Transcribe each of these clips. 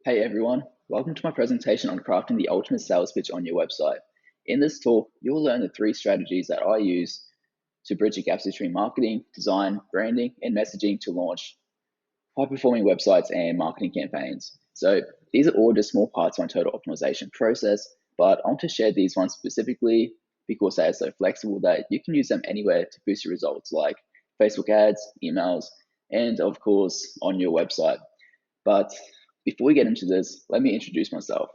Hey everyone, welcome to my presentation on crafting the ultimate sales pitch on your website. In this talk, you'll learn the 3 strategies that I use to bridge the gaps between marketing, design, branding, and messaging to launch high-performing websites and marketing campaigns. So these are all just small parts of my total optimization process, but I want to share these ones specifically because they are so flexible that you can use them anywhere to boost your results, like Facebook ads, emails, and of course on your website. But before we get into this, let me introduce myself.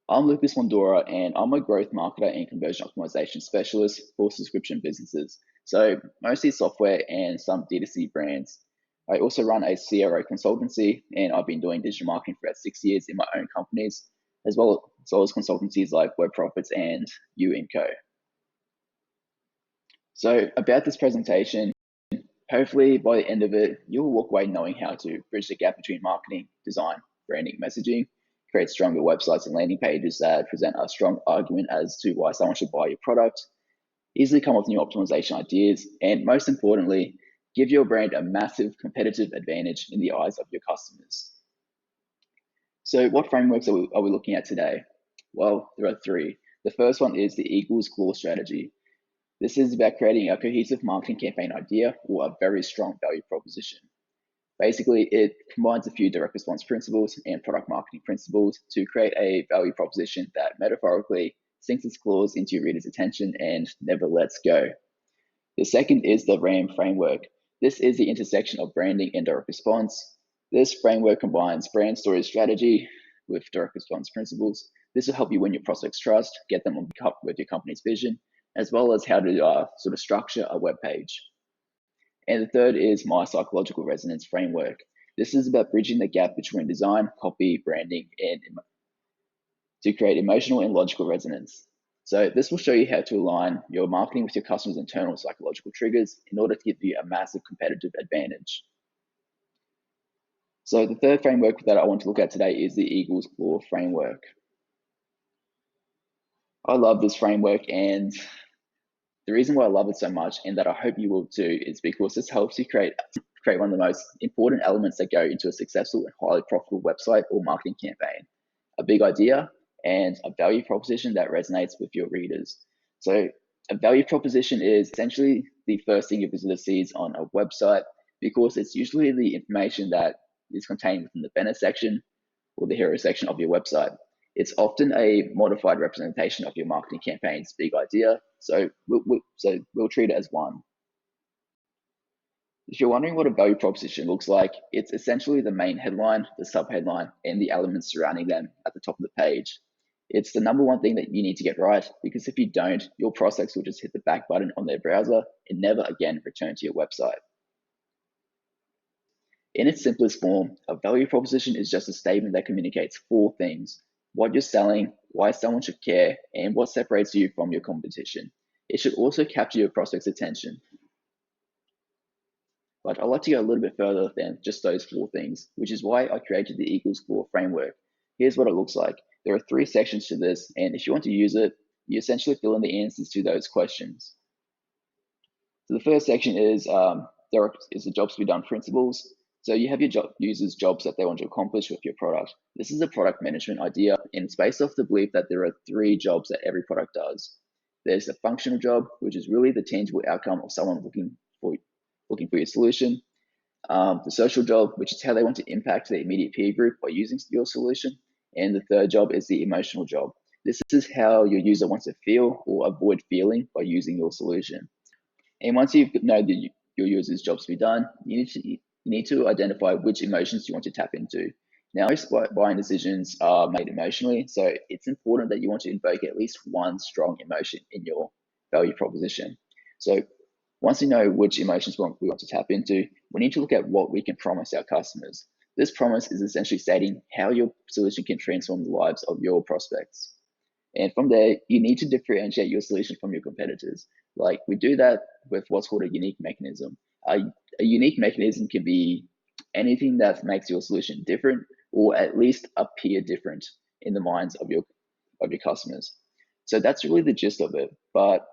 I'm Lucas Mondora, and I'm a growth marketer and conversion optimization specialist for subscription businesses. So mostly software and some D2C brands. I also run a CRO consultancy, and I've been doing digital marketing for about 6 years in my own companies, as well as consultancies like Web Profits and You & Co. So about this presentation, hopefully by the end of it, you'll walk away knowing how to bridge the gap between marketing, design, branding, messaging, create stronger websites and landing pages that present a strong argument as to why someone should buy your product, easily come up with new optimization ideas, and most importantly, give your brand a massive competitive advantage in the eyes of your customers. So what frameworks are we looking at today? Well, there are 3. The first one is the equals clause strategy. This is about creating a cohesive marketing campaign idea or a very strong value proposition. Basically, it combines a few direct response principles and product marketing principles to create a value proposition that metaphorically sinks its claws into your reader's attention and never lets go. The second is the RAM framework. This is the intersection of branding and direct response. This framework combines brand story strategy with direct response principles. This will help you win your prospects' trust, get them on board with your company's vision, as well as how to sort of structure a web page. And the third is my psychological resonance framework. This is about bridging the gap between design, copy, branding, and to create emotional and logical resonance. So this will show you how to align your marketing with your customers' internal psychological triggers in order to give you a massive competitive advantage. So the third framework that I want to look at today is the equals clause framework. I love this framework, and the reason why I love it so much, and that I hope you will too, is because this helps you create one of the most important elements that go into a successful and highly profitable website or marketing campaign. A big idea and a value proposition that resonates with your readers. So a value proposition is essentially the first thing your visitor sees on a website, because it's usually the information that is contained within the banner section or the hero section of your website. It's often a modified representation of your marketing campaign's big idea, so we'll treat it as one. If you're wondering what a value proposition looks like, it's essentially the main headline, the subheadline, and the elements surrounding them at the top of the page. It's the number one thing that you need to get right, because if you don't, your prospects will just hit the back button on their browser and never again return to your website. In its simplest form, a value proposition is just a statement that communicates 4 things: what you're selling, why someone should care, and what separates you from your competition. It should also capture your prospect's attention. But I'd like to go a little bit further than just those 4 things, which is why I created the equals clause framework. Here's what it looks like. There are 3 sections to this, and if you want to use it, you essentially fill in the answers to those questions. So the first section is the jobs to be done principles. So you have your users' jobs that they want to accomplish with your product. This is a product management idea, and it's based off the belief that there are 3 jobs that every product does. There's the functional job, which is really the tangible outcome of someone looking for your solution. The social job, which is how they want to impact their immediate peer group by using your solution. And the third job is the emotional job. This is how your user wants to feel or avoid feeling by using your solution. And once you know your user's jobs to be done, you need to identify which emotions you want to tap into. Now, most buying decisions are made emotionally, so it's important that you want to invoke at least one strong emotion in your value proposition. So once you know which emotions we want to tap into, we need to look at what we can promise our customers. This promise is essentially stating how your solution can transform the lives of your prospects. And from there, you need to differentiate your solution from your competitors. Like, we do that with what's called a unique mechanism. A unique mechanism can be anything that makes your solution different, or at least appear different in the minds of your customers. So that's really the gist of it. But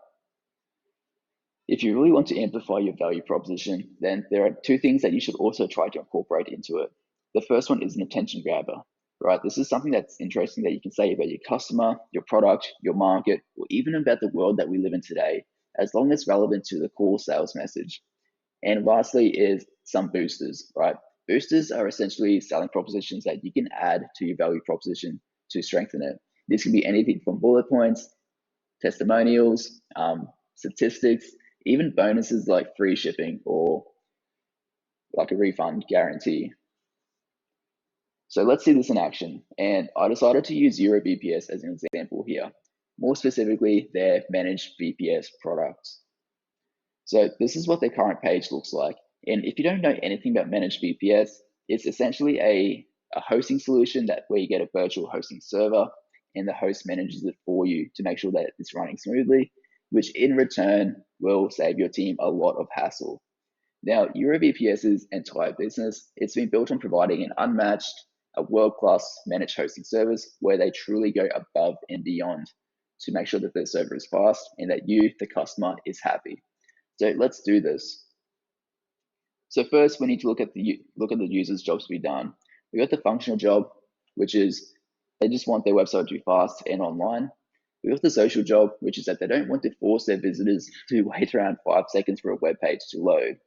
if you really want to amplify your value proposition, then there are 2 things that you should also try to incorporate into it. The first one is an attention grabber, right? This is something that's interesting that you can say about your customer, your product, your market, or even about the world that we live in today, as long as it's relevant to the core sales message. And lastly is some boosters, right? Boosters are essentially selling propositions that you can add to your value proposition to strengthen it. This can be anything from bullet points, testimonials, statistics, even bonuses like free shipping or like a refund guarantee. So let's see this in action. And I decided to use EuroVPS as an example here. More specifically, their managed VPS products. So this is what their current page looks like. And if you don't know anything about managed VPS, it's essentially a hosting solution where you get a virtual hosting server and the host manages it for you to make sure that it's running smoothly, which in return will save your team a lot of hassle. Now, EuroVPS's entire business, it's been built on providing an unmatched, a world-class managed hosting service where they truly go above and beyond to make sure that their server is fast and that you, the customer, is happy. So let's do this. So first, we need to look at the user's jobs to be done. We got the functional job, which is they just want their website to be fast and online. We got the social job, which is that they don't want to force their visitors to wait around 5 seconds for a web page to load,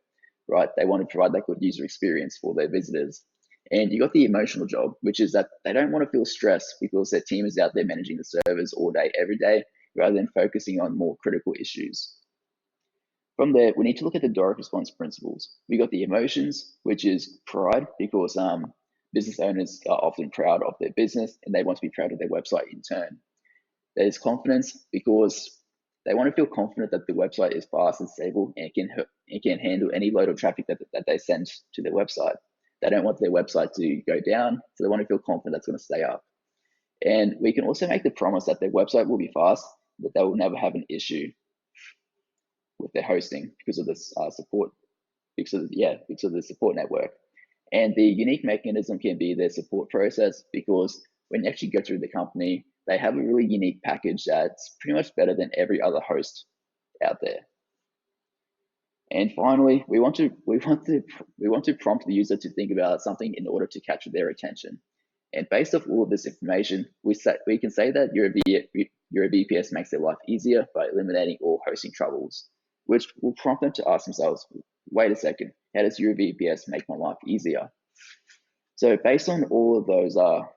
right? They want to provide that good user experience for their visitors. And you got the emotional job, which is that they don't want to feel stressed because their team is out there managing the servers all day, every day, rather than focusing on more critical issues. From there, we need to look at the direct response principles. We got the emotions, which is pride, because business owners are often proud of their business and they want to be proud of their website in turn. There's confidence, because they want to feel confident that the website is fast and stable and can handle any load of traffic that they send to their website. They don't want their website to go down, so they want to feel confident that's going to stay up. And we can also make the promise that their website will be fast, that they will never have an issue with their hosting because of this support, because of the support network. And the unique mechanism can be their support process, because when you actually go through the company, they have a really unique package that's pretty much better than every other host out there. And finally, we want to prompt the user to think about something in order to capture their attention. And based off all of this information, we can say that EuroVPS makes their life easier by eliminating all hosting troubles, which will prompt them to ask themselves, wait a second, how does EuroVPS make my life easier? So based on all of those, all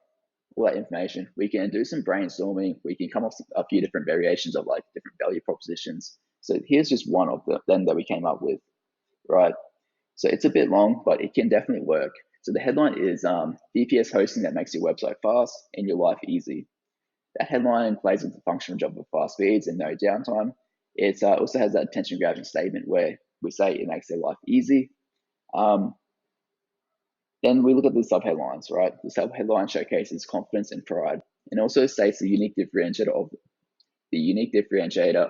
that information, we can do some brainstorming. We can come up with a few different variations of like different value propositions. So here's just one of them that we came up with, right? So it's a bit long, but it can definitely work. So the headline is VPS hosting that makes your website fast and your life easy. That headline plays with the functional job of fast speeds and no downtime. It also has that attention grabbing statement where we say it makes their life easy. Then we look at the subheadlines, right? The subheadline showcases confidence and pride, and also states the unique differentiator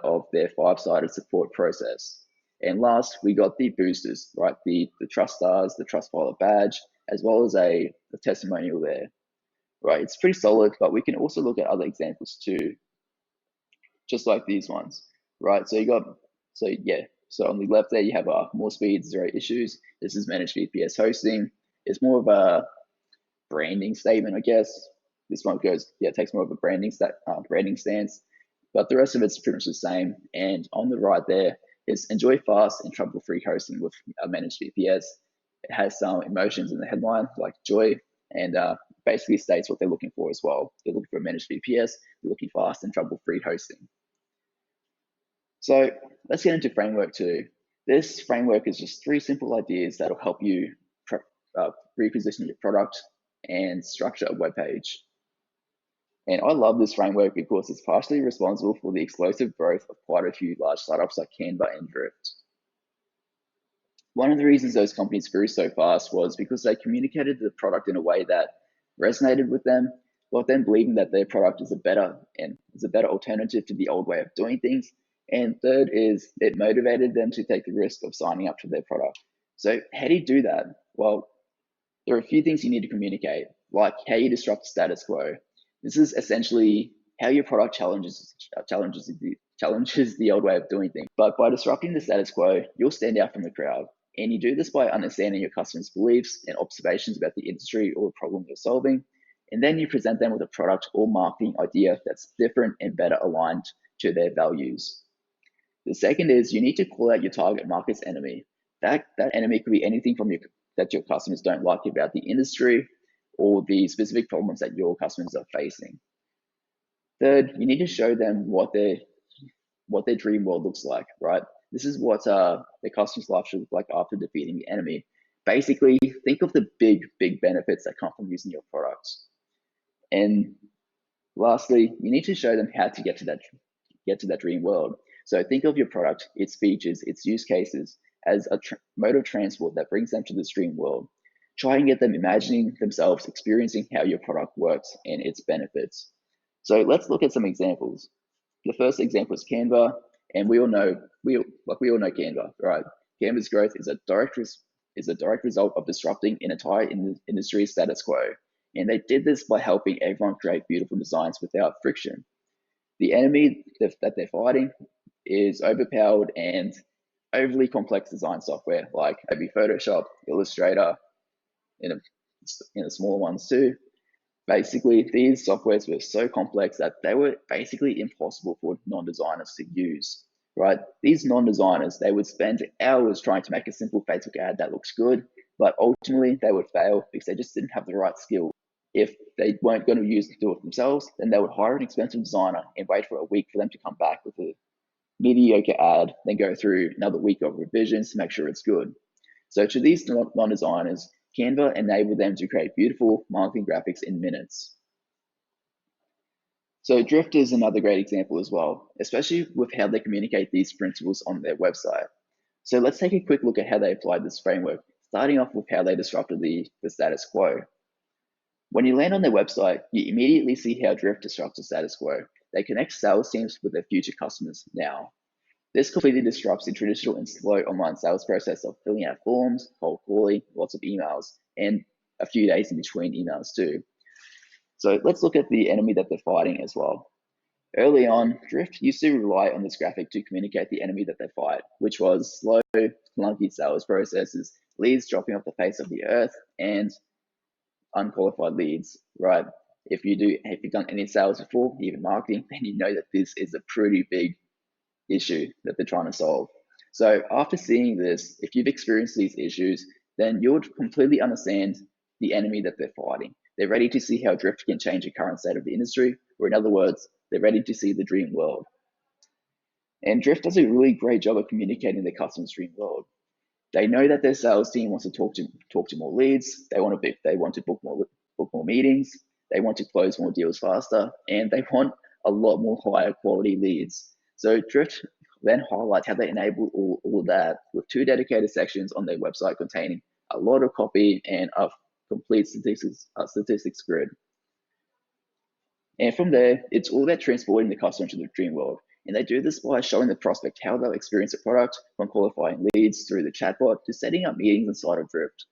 of their 5-sided support process. And last, we got the boosters, right? The trust stars, the Trustpilot badge, as well as a testimonial there, right? It's pretty solid, but we can also look at other examples too, just like these ones, right? So on the left there, you have more speed, 0 issues. This is managed VPS hosting. It's more of a branding statement, I guess. This one takes more of a branding stance, but the rest of it's pretty much the same. And on the right there is enjoy fast and trouble-free hosting with a managed VPS. It has some emotions in the headline like joy, and basically states what they're looking for as well. They're looking for a managed VPS, they're looking fast and trouble-free hosting. So let's get into framework 2. This framework is just 3 simple ideas that'll help you reposition your product and structure a web page. And I love this framework because it's partially responsible for the explosive growth of quite a few large startups like Canva and Drift. One of the reasons those companies grew so fast was because they communicated the product in a way that resonated with them, while then believing that their product is a better alternative to the old way of doing things. And third is it motivated them to take the risk of signing up to their product. So how do you do that? Well, there are a few things you need to communicate, like how you disrupt the status quo. This is essentially how your product challenges the old way of doing things. But by disrupting the status quo, you'll stand out from the crowd. And you do this by understanding your customers' beliefs and observations about the industry or the problem you're solving. And then you present them with a product or marketing idea that's different and better aligned to their values. The second is you need to call out your target market's enemy. That enemy could be anything from that your customers don't like about the industry or the specific problems that your customers are facing. Third, you need to show them what their dream world looks like, right? This is what the customer's life should look like after defeating the enemy. Basically, think of the big benefits that come from using your products. And lastly, you need to show them how to get to that dream world. So think of your product, its features, its use cases as a mode of transport that brings them to this dream world. Try and get them imagining themselves experiencing how your product works and its benefits. So let's look at some examples. The first example is Canva, and we all know Canva, right? Canva's growth is a direct result of disrupting an entire industry status quo, and they did this by helping everyone create beautiful designs without friction. The enemy that they're fighting is overpowered and overly complex design software like maybe Photoshop, Illustrator, in the smaller ones too. Basically, these softwares were so complex that they were basically impossible for non-designers to use, right? These non-designers, they would spend hours trying to make a simple Facebook ad that looks good, but ultimately they would fail because they just didn't have the right skill. If they weren't going to do it themselves, then they would hire an expensive designer and wait for a week for them to come back with a mediocre ad, then go through another week of revisions to make sure it's good. So to these non-designers, Canva enabled them to create beautiful marketing graphics in minutes. So Drift is another great example as well, especially with how they communicate these principles on their website. So let's take a quick look at how they applied this framework, starting off with how they disrupted the status quo. When you land on their website, you immediately see how Drift disrupts the status quo. They connect sales teams with their future customers now. This completely disrupts the traditional and slow online sales process of filling out forms, cold calling, lots of emails, and a few days in between emails too. So let's look at the enemy that they're fighting as well. Early on, Drift used to rely on this graphic to communicate the enemy that they fight, which was slow, clunky sales processes, leads dropping off the face of the earth, and unqualified leads, right? If you've done any sales before, even marketing, then you know that this is a pretty big issue that they're trying to solve. So after seeing this, if you've experienced these issues, then you'll completely understand the enemy that they're fighting. They're ready to see how Drift can change the current state of the industry, or in other words, they're ready to see the dream world. And Drift does a really great job of communicating their customers' dream world. They know that their sales team wants to talk to more leads. They want to book more meetings. They want to close more deals faster, and they want a lot more higher quality leads. So Drift then highlights how they enable all of that with 2 dedicated sections on their website containing a lot of copy and a complete statistics grid. And from there, it's all about transporting the customer to the dream world. And they do this by showing the prospect how they'll experience the product, from qualifying leads through the chatbot to setting up meetings inside of Drift.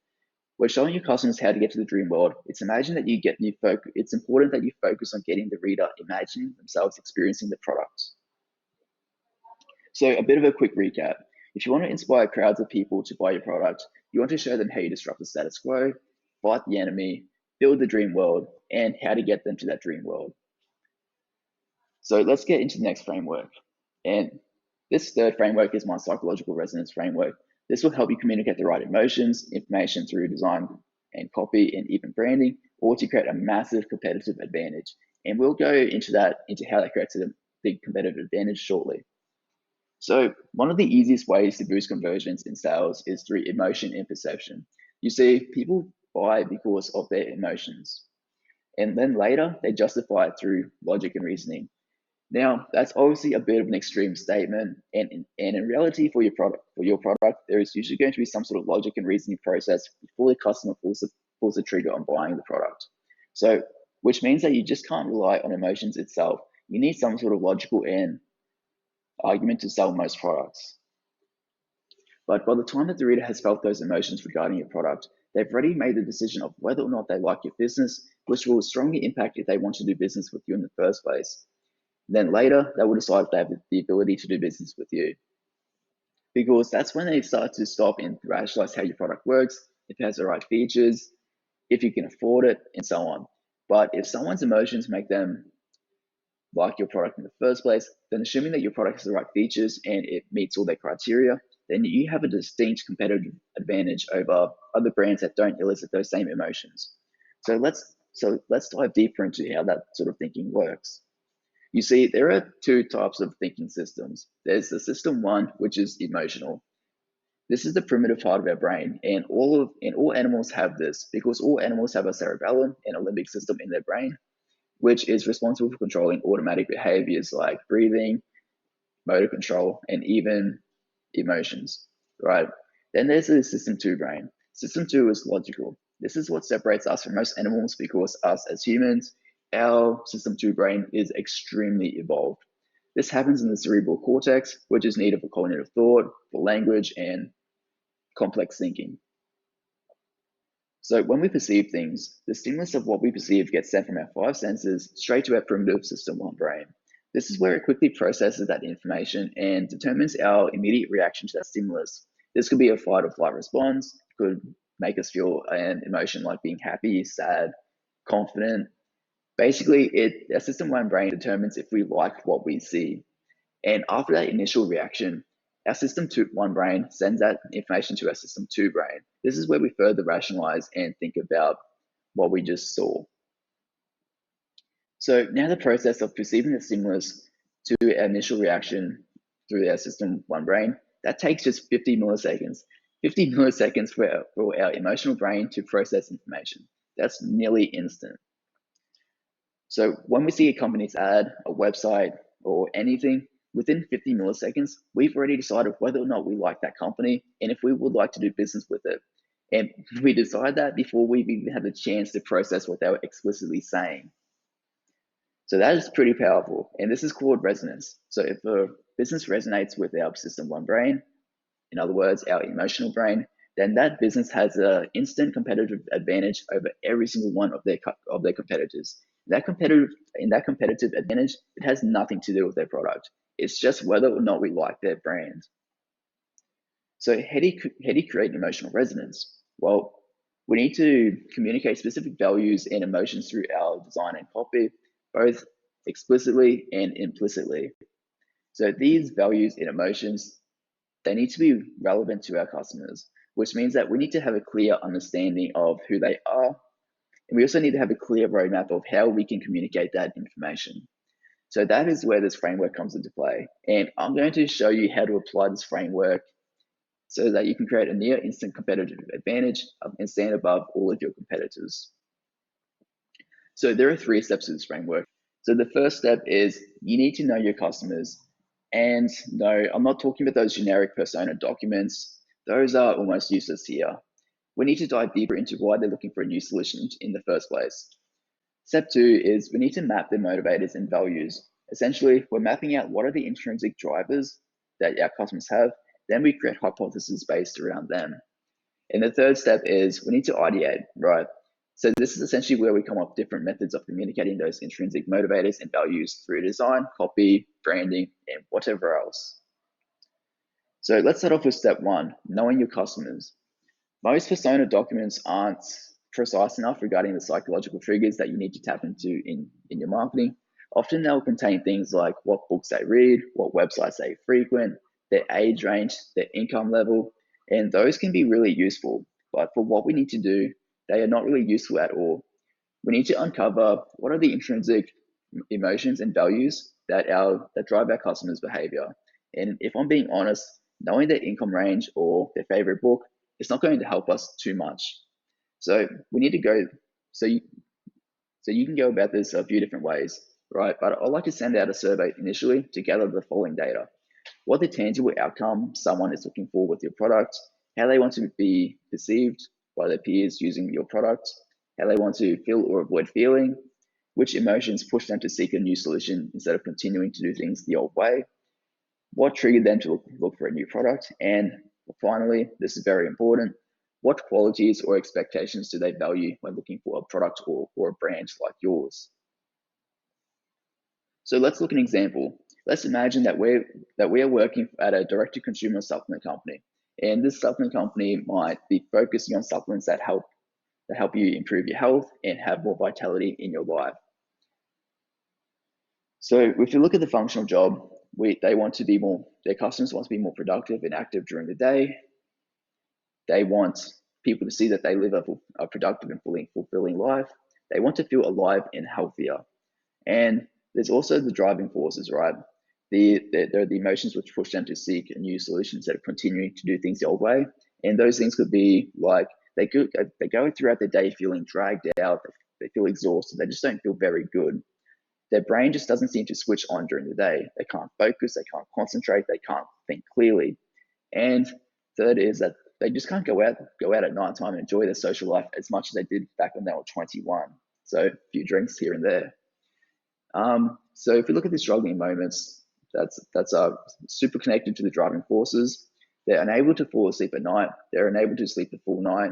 We're showing your customers how to get to the dream world. It's important that you focus on getting the reader imagining themselves experiencing the product. So a bit of a quick recap. If you want to inspire crowds of people to buy your product, you want to show them how you disrupt the status quo, fight the enemy, build the dream world, and how to get them to that dream world. So let's get into the next framework. And this third framework is my psychological resonance framework. This will help you communicate the right emotions, information through design and copy and even branding, or to create a massive competitive advantage. And we'll go into how that creates a big competitive advantage shortly. So one of the easiest ways to boost conversions in sales is through emotion and perception. You see, people buy because of their emotions. And then later, they justify it through logic and reasoning. Now, that's obviously a bit of an extreme statement, and in reality, for your product, there is usually going to be some sort of logic and reasoning process before the customer pulls the trigger on buying the product. So, which means that you just can't rely on emotions itself. You need some sort of logical and argument to sell most products. But by the time that the reader has felt those emotions regarding your product, they've already made the decision of whether or not they like your business, which will strongly impact if they want to do business with you in the first place. Then later, they will decide if they have the ability to do business with you. because that's when they start to stop and rationalize how your product works, if it has the right features, if you can afford it, and so on. But if someone's emotions make them like your product in the first place, then assuming that your product has the right features and it meets all their criteria, then you have a distinct competitive advantage over other brands that don't elicit those same emotions. So let's dive deeper into how that sort of thinking works. You see, there are two types of thinking systems. There's the system one, which is emotional. This is the primitive part of our brain, and all animals have this because all animals have a cerebellum and a limbic system in their brain, which is responsible for controlling automatic behaviors like breathing, motor control, and even emotions, right? Then there's the system two brain. System two is logical. This is what separates us from most animals because us as humans, our system two brain is extremely evolved. This happens in the cerebral cortex, which is needed for cognitive thought, for language, and complex thinking. So when we perceive things, the stimulus of what we perceive gets sent from our five senses straight to our primitive system one brain. This is where it quickly processes that information and determines our immediate reaction to that stimulus. This could be a fight or flight response, it could make us feel an emotion like being happy, sad, confident. Basically, our system one brain determines if we like what we see. And after that initial reaction, our system two, one brain sends that information to our system two brain. This is where we further rationalize and think about what we just saw. So now the process of perceiving the stimulus to our initial reaction through our system one brain, that takes just 50 milliseconds. 50 milliseconds for our emotional brain to process information. That's nearly instant. So when we see a company's ad, a website, or anything, within 50 milliseconds, we've already decided whether or not we like that company and if we would like to do business with it. And we decide that before we've even had the chance to process what they were explicitly saying. So that is pretty powerful. And this is called resonance. So if a business resonates with our system one brain, in other words, our emotional brain, then that business has an instant competitive advantage over every single one of their competitors. That competitive advantage, it has nothing to do with their product. It's just whether or not we like their brand. So how do you create an emotional resonance? Well, we need to communicate specific values and emotions through our design and copy, both explicitly and implicitly. So these values and emotions, they need to be relevant to our customers, which means that we need to have a clear understanding of who they are. And we also need to have a clear roadmap of how we can communicate that information. So that is where this framework comes into play. And I'm going to show you how to apply this framework so that you can create a near instant competitive advantage and stand above all of your competitors. So there are 3 steps to this framework. So the first step is you need to know your customers. And no, I'm not talking about those generic persona documents. Those are almost useless here. We need to dive deeper into why they're looking for a new solution in the first place. Step 2 is we need to map their motivators and values. Essentially, we're mapping out what are the intrinsic drivers that our customers have. Then we create hypotheses based around them. And the third step is we need to ideate, right? So this is essentially where we come up with different methods of communicating those intrinsic motivators and values through design, copy, branding, and whatever else. So let's start off with step 1, knowing your customers. Most persona documents aren't precise enough regarding the psychological triggers that you need to tap into in your marketing. Often they'll contain things like what books they read, what websites they frequent, their age range, their income level, and those can be really useful. But for what we need to do, they are not really useful at all. We need to uncover what are the intrinsic emotions and values that drive our customers' behavior. And if I'm being honest, knowing their income range or their favorite book, it's not going to help us too much. So we need to go. So you can go about this a few different ways, right? But I'd like to send out a survey initially to gather the following data: what the tangible outcome someone is looking for with your product, how they want to be perceived by their peers using your product, how they want to feel or avoid feeling, which emotions push them to seek a new solution instead of continuing to do things the old way, what triggered them to look for a new product, and finally, this is very important, what qualities or expectations do they value when looking for a product or a brand like yours? So let's look at an example. Let's imagine that we are working at a direct-to-consumer supplement company, and this supplement company might be focusing on supplements that help you improve your health and have more vitality in your life. So if you look at the functional job, their customers want to be more productive and active during the day. They want people to see that they live a productive and fulfilling life. They want to feel alive and healthier. And there's also the driving forces, right? There are the emotions which push them to seek new solutions that are continuing to do things the old way. And those things could be like they go throughout the day feeling dragged out, they feel exhausted, they just don't feel very good. Their brain just doesn't seem to switch on during the day. They can't focus, they can't concentrate, they can't think clearly. And third is that they just can't go out at night time and enjoy their social life as much as they did back when they were 21. So a few drinks here and there. So if you look at the struggling moments, that's super connected to the driving forces. They're unable to fall asleep at night. They're unable to sleep the full night.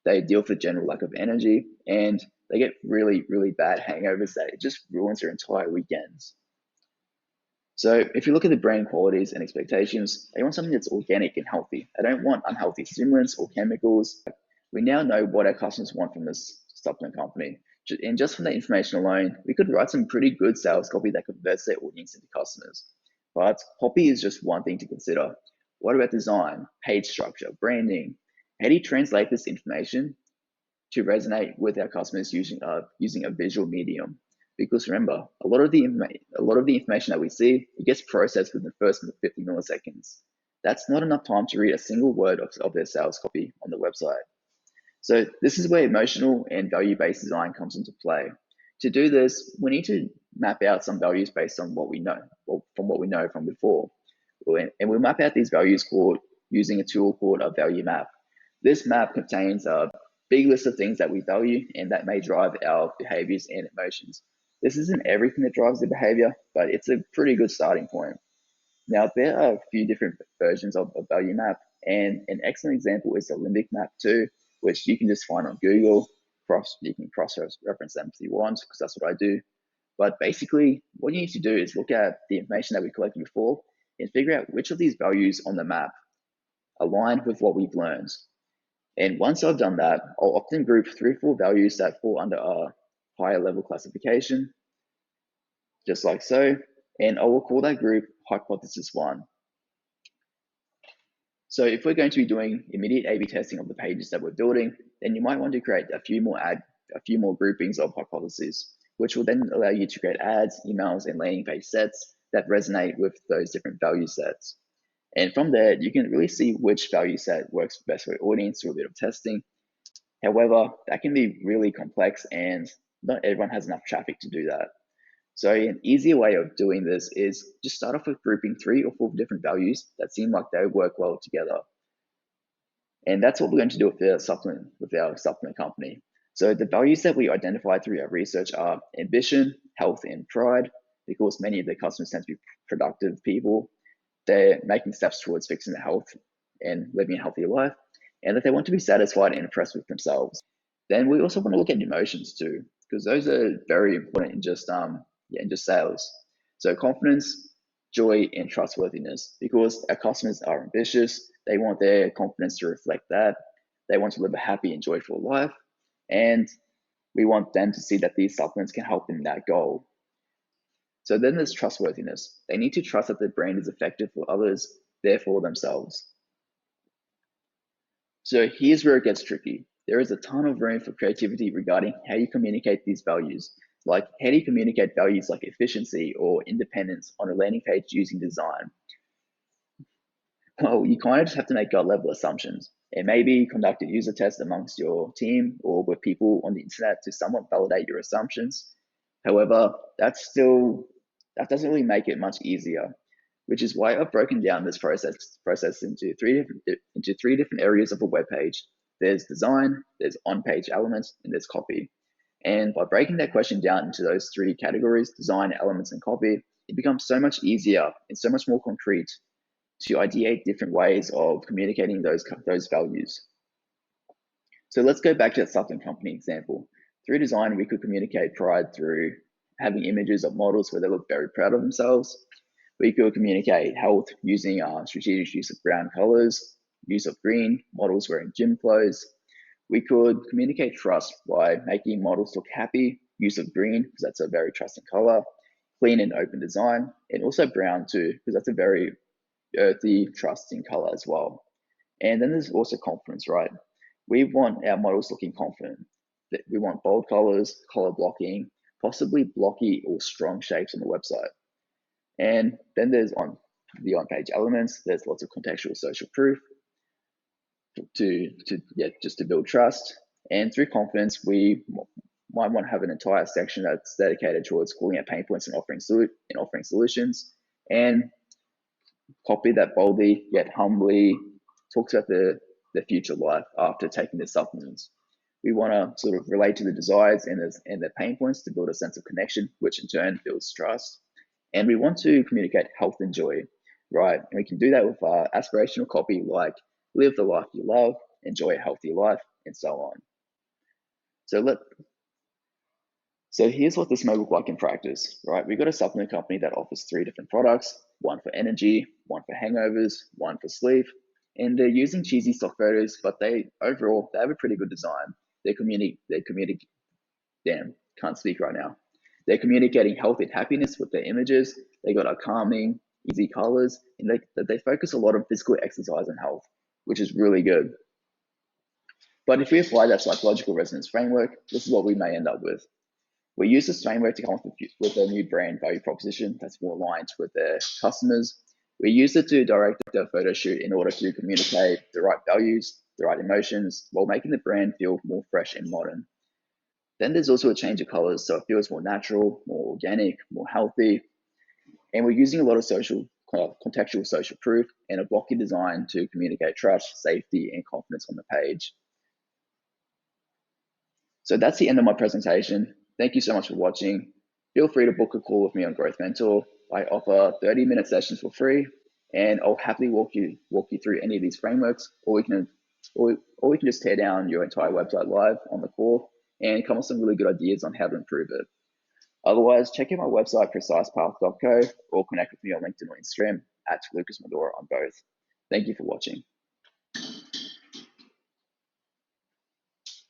They deal with a general lack of energy, and they get really, really bad hangovers that it just ruins their entire weekends. So if you look at the brain qualities and expectations, they want something that's organic and healthy. They don't want unhealthy stimulants or chemicals. We now know what our customers want from this supplement company. And just from that information alone, we could write some pretty good sales copy that converts their audience into customers. But copy is just one thing to consider. What about design, page structure, branding? How do you translate this information to resonate with our customers using a visual medium? Because remember, a lot of the information that we see, it gets processed within the first 50 milliseconds. That's not enough time to read a single word of their sales copy on the website. So this is where emotional and value-based design comes into play. To do this, we need to map out some values based on what we know, or from what we know from before. And we'll map out these values using a tool called a value map. This map contains a big list of things that we value and that may drive our behaviors and emotions. This isn't everything that drives the behavior, but it's a pretty good starting point. Now, there are a few different versions of a value map, and an excellent example is the limbic map 2, which you can just find on Google. You can cross-reference them if you want, because that's what I do. But basically, what you need to do is look at the information that we collected before and figure out which of these values on the map align with what we've learned. And once I've done that, I'll often group 3 or 4 values that fall under a higher level classification, just like so. And I will call that group hypothesis 1. So if we're going to be doing immediate A/B testing of the pages that we're building, then you might want to create a few more groupings of hypotheses, which will then allow you to create ads, emails, and landing page sets that resonate with those different value sets. And from there, you can really see which value set works best for your audience through a bit of testing. However, that can be really complex and not everyone has enough traffic to do that. So an easier way of doing this is just start off with grouping 3 or 4 different values that seem like they work well together. And that's what we're going to do with our supplement company. So the values that we identified through our research are ambition, health, and pride, because many of their customers tend to be productive people. They're making steps towards fixing their health and living a healthier life, and that they want to be satisfied and impressed with themselves. Then we also want to look at emotions too, because those are very important in just sales. So confidence, joy, and trustworthiness, because our customers are ambitious. They want their confidence to reflect that. They want to live a happy and joyful life, and we want them to see that these supplements can help in that goal. So then there's trustworthiness. They need to trust that their brand is effective for others, therefore themselves. So here's where it gets tricky. There is a ton of room for creativity regarding how you communicate these values. Like, how do you communicate values like efficiency or independence on a landing page using design? Well, you kind of just have to make gut level assumptions and maybe conduct a user test amongst your team or with people on the internet to somewhat validate your assumptions. However, that doesn't really make it much easier, which is why I've broken down this process into three different areas of a web page. There's design, there's on-page elements, and there's copy. And by breaking that question down into those 3 categories, design, elements, and copy, it becomes so much easier and so much more concrete to ideate different ways of communicating those values. So let's go back to that supplement company example. Through design, we could communicate pride through having images of models where they look very proud of themselves. We could communicate health using strategic use of brown colors, use of green, models wearing gym clothes. We could communicate trust by making models look happy, use of green, because that's a very trusting color, clean and open design, and also brown too, because that's a very earthy, trusting color as well. And then there's also confidence, right? We want our models looking confident. We want bold colors, color blocking, possibly blocky or strong shapes on the website. And then there's on the on-page elements, there's lots of contextual social proof just to build trust. And through confidence, we might want to have an entire section that's dedicated towards calling out pain points and offering solutions. And copy that boldly yet humbly talks about the future life after taking the supplements. We want to sort of relate to the desires and the pain points to build a sense of connection, which in turn builds trust. And we want to communicate health and joy, right? And we can do that with aspirational copy like live the life you love, enjoy a healthy life, and so on. So here's what this may look like in practice, right? We've got a supplement company that offers 3 different products, one for energy, one for hangovers, one for sleep. And they're using cheesy stock photos, but overall they have a pretty good design. Damn, can't speak right now. They're communicating health and happiness with their images. They got a calming, easy colors, and they focus a lot on physical exercise and health, which is really good. But if we apply that psychological resonance framework, this is what we may end up with. We use this framework to come up with a new brand value proposition that's more aligned with their customers. We use it to direct a photo shoot in order to communicate the right values, the right emotions, while making the brand feel more fresh and modern. Then there's also a change of colors, so it feels more natural, more organic, more healthy. And we're using a lot of contextual social proof and a blocky design to communicate trust, safety, and confidence on the page. So that's the end of my presentation. Thank you so much for watching. Feel free to book a call with me on Growth Mentor. I offer 30-minute sessions for free, and I'll happily walk you through any of these frameworks, or we can just tear down your entire website live on the call and come up with some really good ideas on how to improve it. Otherwise, check out my website, precisepath.co, or connect with me on LinkedIn or Instagram @LucasMedora on both. Thank you for watching.